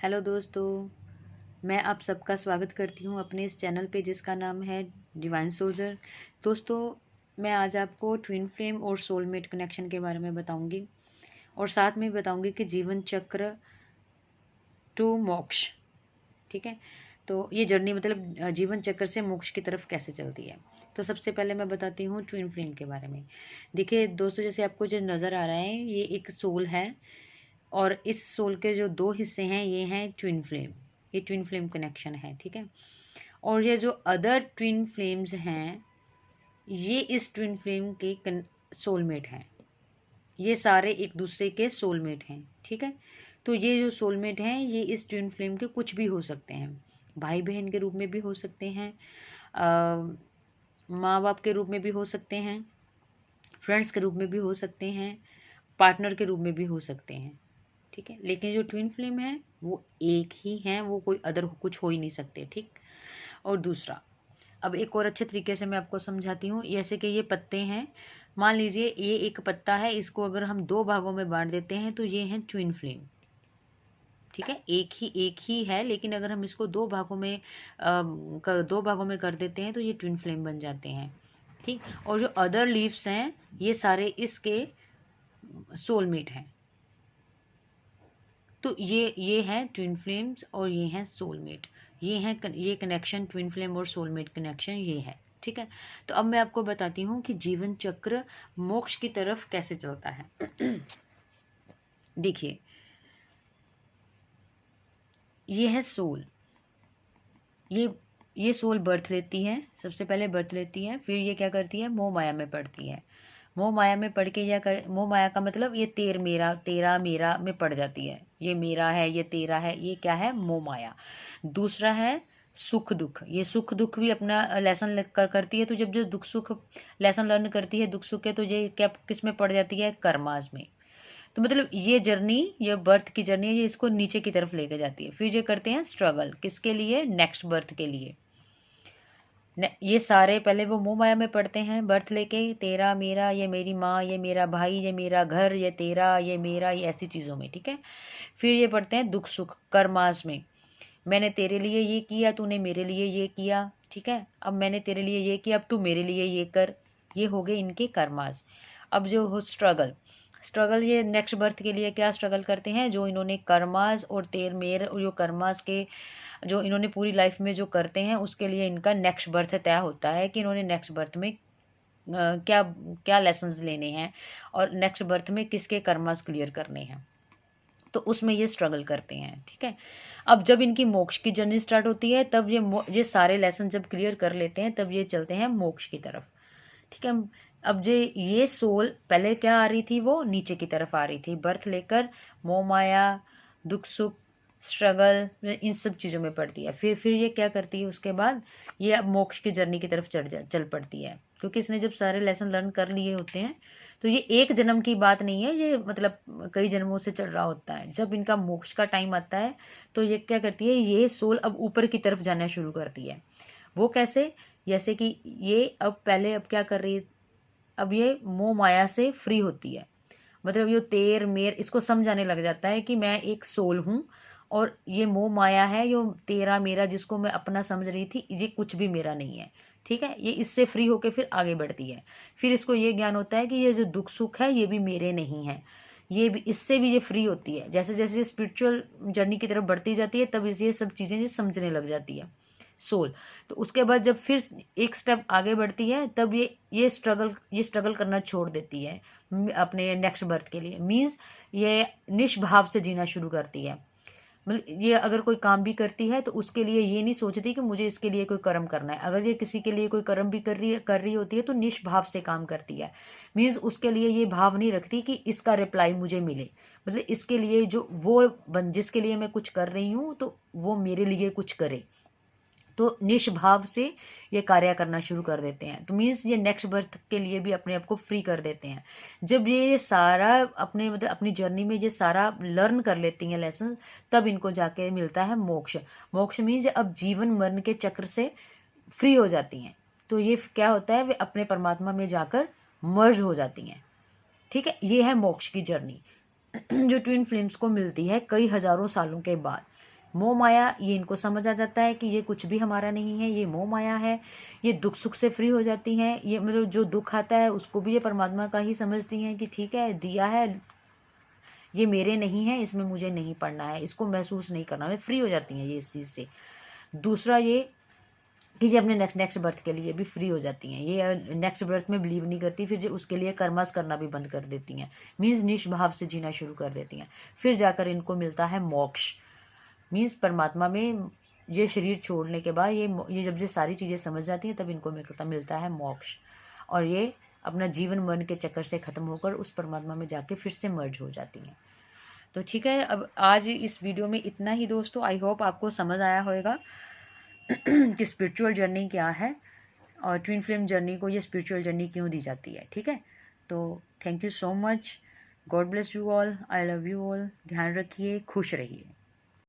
Hello दोस्तों, मैं आप सबका स्वागत करती हूँ अपने इस चैनल पे जिसका नाम है डिवाइन सोल्जर। दोस्तों, मैं आज आपको ट्विन फ्लेम और सोलमेट कनेक्शन के बारे में बताऊंगी और साथ में बताऊंगी कि जीवन चक्र टू मोक्ष। ठीक है, तो ये जर्नी मतलब जीवन चक्र से मोक्ष की तरफ कैसे चलती है। तो सबसे पहले मैं बताती हूँ ट्विन फ्लेम के बारे में। देखिए दोस्तों, जैसे आपको जो नज़र आ रहा है ये एक सोल है और इस सोल के जो दो हिस्से हैं ये हैं ट्विन फ्लेम। ये ट्विन फ्लेम कनेक्शन है, ठीक है। और ये जो अदर ट्विन फ्लेम्स हैं ये इस ट्विन फ्लेम के सोलमेट हैं। ये सारे एक दूसरे के सोलमेट हैं, ठीक है। तो ये जो सोलमेट हैं ये इस ट्विन फ्लेम के कुछ भी हो सकते हैं। भाई बहन के रूप में भी हो सकते हैं, माँ बाप के रूप में भी हो सकते हैं, फ्रेंड्स के रूप में भी हो सकते हैं, पार्टनर के रूप में भी हो सकते हैं, ठीक है। लेकिन जो ट्विन फ्लेम है वो एक ही हैं, वो कोई अदर कुछ हो ही नहीं सकते, ठीक। और दूसरा, अब एक और अच्छे तरीके से मैं आपको समझाती हूँ। जैसे कि ये पत्ते हैं, मान लीजिए ये एक पत्ता है, इसको अगर हम दो भागों में बांट देते हैं तो ये हैं ट्विन फ्लेम, ठीक है। एक ही है, लेकिन अगर हम इसको दो भागों में कर देते हैं तो ये ट्विन फ्लेम बन जाते हैं, ठीक। और जो अदर लीव्स हैं ये सारे इसके सोलमेट हैं। तो ये हैं ट्विन फ्लेम्स और ये हैं सोलमेट। ये कनेक्शन ट्विन फ्लेम और सोलमेट कनेक्शन ये है, ठीक है। तो अब मैं आपको बताती हूँ कि जीवन चक्र मोक्ष की तरफ कैसे चलता है। देखिए, ये है सोल। ये ये सोल बर्थ लेती है, सबसे पहले बर्थ लेती है, फिर ये क्या करती है, मोह माया में पड़ती है। मोह माया में पढ़ के मोह माया का मतलब ये तेरा मेरा में पड़ जाती है। ये मेरा है, ये तेरा है, ये क्या है, मोह माया। दूसरा है सुख दुख। ये सुख दुख भी अपना लेसन करती है। तो जब जो दुख सुख लेसन लर्न करती है दुख सुख के, तो ये क्या किस में पड़ जाती है, कर्मास में। तो मतलब ये जर्नी, ये बर्थ की जर्नी है, ये इसको नीचे की तरफ लेके जाती है। फिर ये करते हैं स्ट्रगल, किसके लिए, नेक्स्ट बर्थ के लिए। ये सारे पहले वो मोह माया में पढ़ते हैं बर्थ लेके, तेरा मेरा, ये मेरी माँ, ये मेरा भाई, ये मेरा घर, ये तेरा, ये मेरा, ये ऐसी चीज़ों में, ठीक है। फिर ये पढ़ते हैं दुख सुख कर्मास में। मैंने तेरे लिए ये किया, तूने मेरे लिए ये किया, ठीक है। अब मैंने तेरे लिए ये किया, अब तू मेरे लिए ये कर। ये हो गए इनके कर्मास। अब जो हो स्ट्रगल, ये नेक्स्ट बर्थ के लिए क्या स्ट्रगल करते हैं, जो इन्होंने कर्मास और तेर मेर और जो कर्मास के जो इन्होंने पूरी लाइफ में जो करते हैं उसके लिए इनका नेक्स्ट बर्थ तय होता है कि इन्होंने नेक्स्ट बर्थ में क्या क्या लेसन्स लेने हैं और नेक्स्ट बर्थ में किसके कर्मास क्लियर करने हैं। तो उसमें ये स्ट्रगल करते हैं, ठीक है। अब जब इनकी मोक्ष की जर्नी स्टार्ट होती है तब ये सारे लेसन जब क्लियर कर लेते हैं तब ये चलते हैं मोक्ष की तरफ, ठीक है। अब ये सोल पहले क्या आ रही थी, वो नीचे की तरफ आ रही थी बर्थ लेकर, मोह माया, दुख सुख, स्ट्रगल, इन सब चीज़ों में पड़ती है। फिर ये क्या करती है, उसके बाद ये अब मोक्ष की जर्नी की तरफ चल पड़ती है, क्योंकि इसने जब सारे लेसन लर्न कर लिए होते हैं। तो ये एक जन्म की बात नहीं है, ये मतलब कई जन्मों से चल रहा होता है। जब इनका मोक्ष का टाइम आता है तो ये क्या करती है, ये सोल अब ऊपर की तरफ जाना शुरू करती है। वो कैसे, जैसे कि ये अब क्या कर रही है, अब ये मोह माया से फ्री होती है। मतलब ये तेर मेर इसको समझाने लग जाता है कि मैं एक सोल हूँ और ये मोह माया है, यो तेरा मेरा जिसको मैं अपना समझ रही थी, ये कुछ भी मेरा नहीं है, ठीक है। ये इससे फ्री होके फिर आगे बढ़ती है। फिर इसको ये ज्ञान होता है कि ये जो दुख सुख है ये भी मेरे नहीं है, ये भी, इससे भी ये फ्री होती है। जैसे जैसे ये स्पिरिचुअल जर्नी की तरफ बढ़ती जाती है तब ये सब चीज़ें ये समझने लग जाती है सोल। तो उसके बाद जब फिर एक स्टेप आगे बढ़ती है तब ये स्ट्रगल करना छोड़ देती है अपने नेक्स्ट बर्थ के लिए। मीन्स ये निष्भाव से जीना शुरू करती है। मतलब ये अगर कोई काम भी करती है तो उसके लिए ये नहीं सोचती कि मुझे इसके लिए कोई कर्म करना है। अगर ये किसी के लिए कोई कर्म भी कर रही होती है तो निष्भाव से काम करती है। मीन्स उसके लिए ये भाव नहीं रखती कि इसका रिप्लाई मुझे मिले। मतलब इसके लिए जो जिसके लिए मैं कुछ कर रही हूँ तो वो मेरे लिए कुछ करे। तो निष्भाव से ये कार्य करना शुरू कर देते हैं। तो मीन्स ये नेक्स्ट बर्थ के लिए भी अपने आप को फ्री कर देते हैं। जब ये सारा अपने मतलब अपनी जर्नी में ये सारा लर्न कर लेती हैं लेसन, तब इनको जाके मिलता है मोक्ष। मोक्ष मीन्स अब जीवन मरण के चक्र से फ्री हो जाती हैं। तो ये क्या होता है, वे अपने परमात्मा में जाकर मर्ज हो जाती हैं, ठीक है। ये है मोक्ष की जर्नी जो ट्विन फ्लेम्स को मिलती है कई हजारों सालों के बाद, मोह माया, ये इनको समझ आ जाता है कि ये कुछ भी हमारा नहीं है, ये मोह माया है। ये दुख सुख से फ्री हो जाती हैं। ये मतलब जो दुख आता है उसको भी ये परमात्मा का ही समझती हैं कि ठीक है, दिया है, ये मेरे नहीं है, इसमें मुझे नहीं पड़ना है, इसको महसूस नहीं करना है। फ्री हो जाती हैं ये इस चीज़ से। दूसरा ये कि ये अपने नेक्स्ट बर्थ के लिए भी फ्री हो जाती हैं। ये नेक्स्ट बर्थ में बिलीव नहीं करती, फिर जो उसके लिए कर्मास करना भी बंद कर देती हैं। मीन्स निष्भाव से जीना शुरू कर देती हैं। फिर जाकर इनको मिलता है मोक्ष। मीन्स परमात्मा में ये शरीर छोड़ने के बाद ये जब ये सारी चीज़ें समझ जाती हैं तब इनको मिलता है मोक्ष। और ये अपना जीवन मरण के चक्कर से ख़त्म होकर उस परमात्मा में जाके फिर से मर्ज हो जाती हैं। तो ठीक है, अब आज इस वीडियो में इतना ही दोस्तों। आई होप आपको समझ आया होगा कि स्पिरिचुअल जर्नी क्या है और ट्विन फ्लेम जर्नी को ये स्पिरिचुअल जर्नी क्यों दी जाती है। ठीक है, तो thank you so much. God bless you all. I love you all. ध्यान रखिए, खुश रहिए।